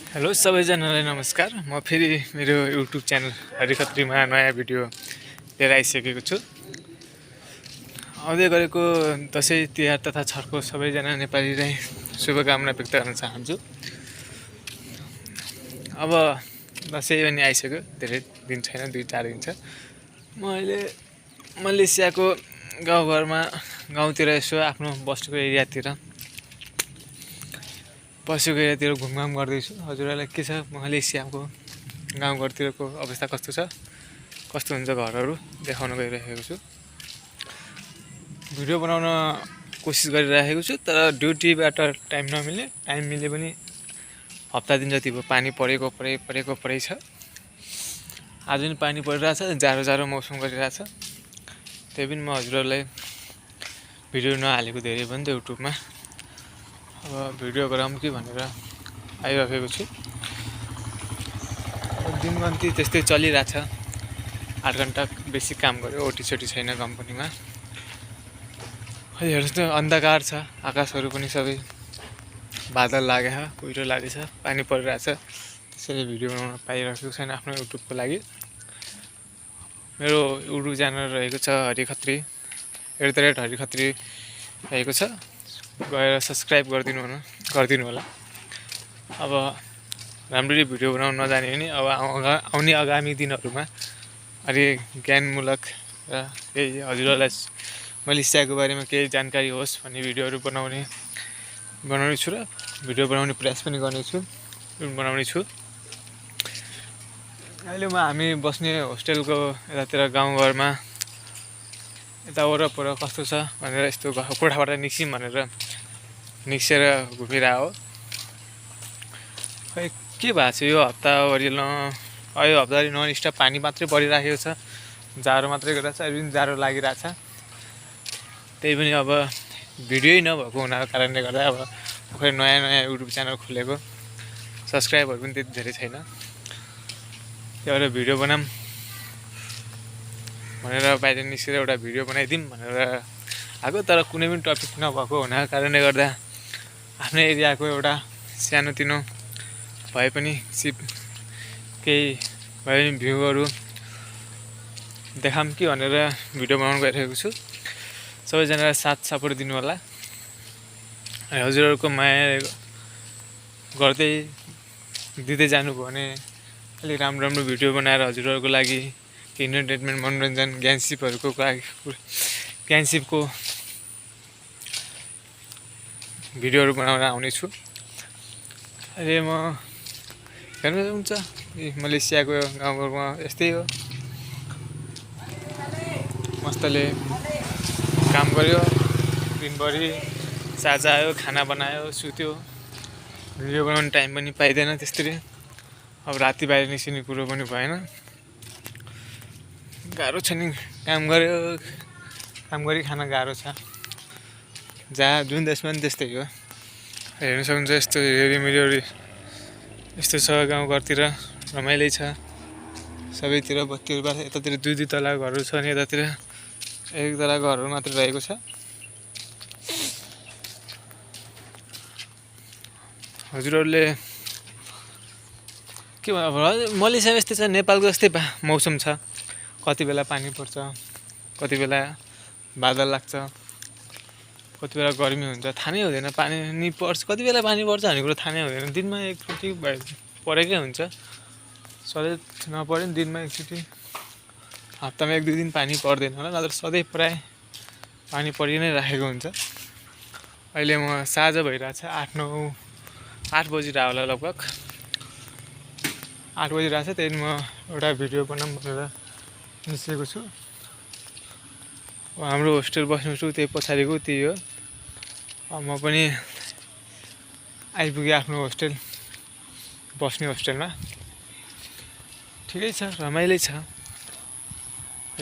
Hello सबैजनालाई नमस्कार। म फेरि मेरो युट्युब च्यानल हरिखत्रीमा नयाँ भिडियो लिएर आइसकेको छु। आउँदै गरेको दसैँ तिहार तथा छठको सबैजना नेपालीलाई शुभकामना व्यक्त गर्न चाहन्छु। अब दसैँ पनि आइसक्यो, धेरै दिन छैन, 2-4 दिन छ। म अहिले मलेसियाको गाउँतिर यसो आफ्नो बस्तीको एरियातिर घुमघाम गर्दैछु। हजुरहरूलाई के छ मलेसियाको गाउँघरतिरको अवस्था कस्तो छ, कस्तो हुन्छ घरहरू देखाउन गइरहेको छु। भिडियो बनाउन कोसिस गरिरहेको छु, तर ड्युटीबाट टाइम मिले पनि हप्ता दिन जति भयो पानी परेको छ। आज पनि पानी परिरहेछ, जाडो मौसम गरिरहेछ। त्यही पनि म हजुरहरूलाई भिडियो नहालेको धेरै भयो नि त युट्युबमा। अब भिडियो गरौँ कि भनेर आइरहेको छु। दिनगन्ती त्यस्तै चलिरहेछ। 8 घन्टा बेसी काम गऱ्यो, ओटी छैन कम्पनीमा। हेर्नुहोस् त अन्धकार छ, आकाशहरू पनि सबै बादल लागेछ, कुहिरो लागेछ, पानी परिरहेछ। त्यसैले भिडियो बनाउन पाइरहेको छैन आफ्नो युट्युबको लागि। मेरो युट्युब च्यानल रहेको छ हरिखत्री रहेको छ, गएर सब्सक्राइब गरिदिनु होला। अब राम्ररी भिडियो बनाउन नजाने पनि अब आउने आगामी दिनहरूमा अलि ज्ञानमूलक र केही हजुरहरूलाई मलेसियाको बारेमा केही जानकारी होस् भन्ने भिडियोहरू बनाउने छु र भिडियो बनाउने प्रयास पनि बनाउने छु। अहिले हामी बस्ने होस्टेलको यतातिर गाउँघरमा यता वरपर कस्तो छ भनेर यस्तो कोठाबाट निस्क्यौँ भनेर निस्केर घुमिरहेको हो। खै के भएको छ यो हप्ताभरि नन स्टप पानी मात्रै परिराखेको छ, जाडो मात्रै गरिरहेको छ, अहिले पनि जाडो लागिरहेछ। त्यही पनि अब भिडियो नभएको हुनाको कारणले गर्दा अब भर्खरै नयाँ युट्युब च्यानल खोलेको, सब्सक्राइबहरू पनि त्यति धेरै छैन। त्यही भएर भिडियो बनाऊँ भनेर बाहिर निस्केर एउटा भिडियो बनाइदिउँ भनेर आएको, तर कुनै पनि टपिक नभएको हुनाको कारणले गर्दा आफ्नै एरियाको एउटा सानोतिनो भए पनि भ्यूहरू देखाऊँ कि भनेर भिडियो बनाउनु गइरहेको छु। सबैजनालाई साथ सपोर्ट दिनु होला। हजुरहरूको माया दिँदै जानुभयो भने अलिक राम्रो भिडियो बनाएर हजुरहरूको लागि इन्टरटेनमेन्ट, मनोरञ्जन, ज्ञानसिपको भिडियोहरू बनाएर आउनेछु। अहिले म हेर्नुहुन्छ मलेसियाको गाउँघरमा यस्तै हो, मस्तले काम गर्यो दिनभरि, साँझ आयो, खाना बनायो, सुत्यो। भिडियो बनाउने टाइम पनि पाइँदैन त्यसरी। अब राति बाहिर निस्किने कुरो पनि भएन, गाह्रो छ नि। काम गरी खान गाह्रो छ, जुन देशमा पनि त्यस्तै हो। हेर्न सक्नुहुन्छ यस्तो हेरिमेरी यस्तो छ गाउँघरतिर, रमाइलो छ। सबैतिर बत्तीहरू बाल्छ, यतातिर 2 तला घरहरू छ अनि यतातिर 1 तला घरहरू मात्र रहेको छ। हजुरहरूले के भन्नु, मलेसिया यस्तै छ, नेपालको जस्तै मौसम छ। कति बेला पानी पर्छ, कति बेला बादल लाग्छ, कति बेला गर्मी हुन्छ, थाहा नै हुँदैन। पानी पर्छ, कति बेला पानी पर्छ भन्ने कुरो थाहा नै हुँदैन। दिनमा एकचोटि परेकै हुन्छ, सधैँ नपरे पनि दिनमा एकचोटि, हप्तामा 1-2 दिन पानी पर्दैन होला, नत्र सधैँ प्रायः पानी परि नै राखेको हुन्छ। अहिले म साँझ भइरहेछ, 8 बजिरहेको होला लगभग 8 बजिरहेछ। त्यही म एउटा भिडियो बनाऊँ भनेर निस्केको छु। हाम्रो होस्टेल बस्नु छु त्यही पछाडिको, त्यही हो। म पनि आइपुगेँ आफ्नो बस्ने होस्टेलमा। ठिकै छ, रमाइलो छ,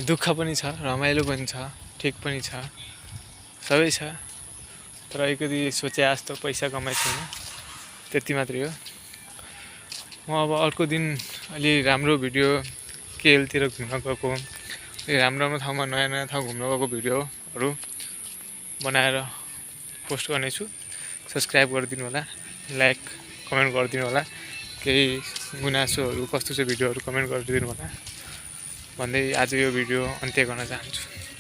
दुःख पनि छ, रमाइलो पनि छ, ठिक पनि छ, सबै छ। तर अलिकति सोचे जस्तो पैसा कमाइ छैन, त्यति मात्रै हो। म अब अर्को दिन अलि राम्रो भिडियो केएलतिर घुम्न गएको, राम्रो ठाउँमा नयाँ ठाउँ घुम्न गएको भिडियोहरू बनाएर पोस्ट गर्नेछु। सब्सक्राइब गरिदिनु होला, लाइक कमेन्ट गरिदिनु होला। केही गुनासोहरू कस्तो छ भिडियोहरू कमेन्ट गरिदिनु होला भन्दै आज यो भिडियो अन्त्य गर्न चाहन्छु।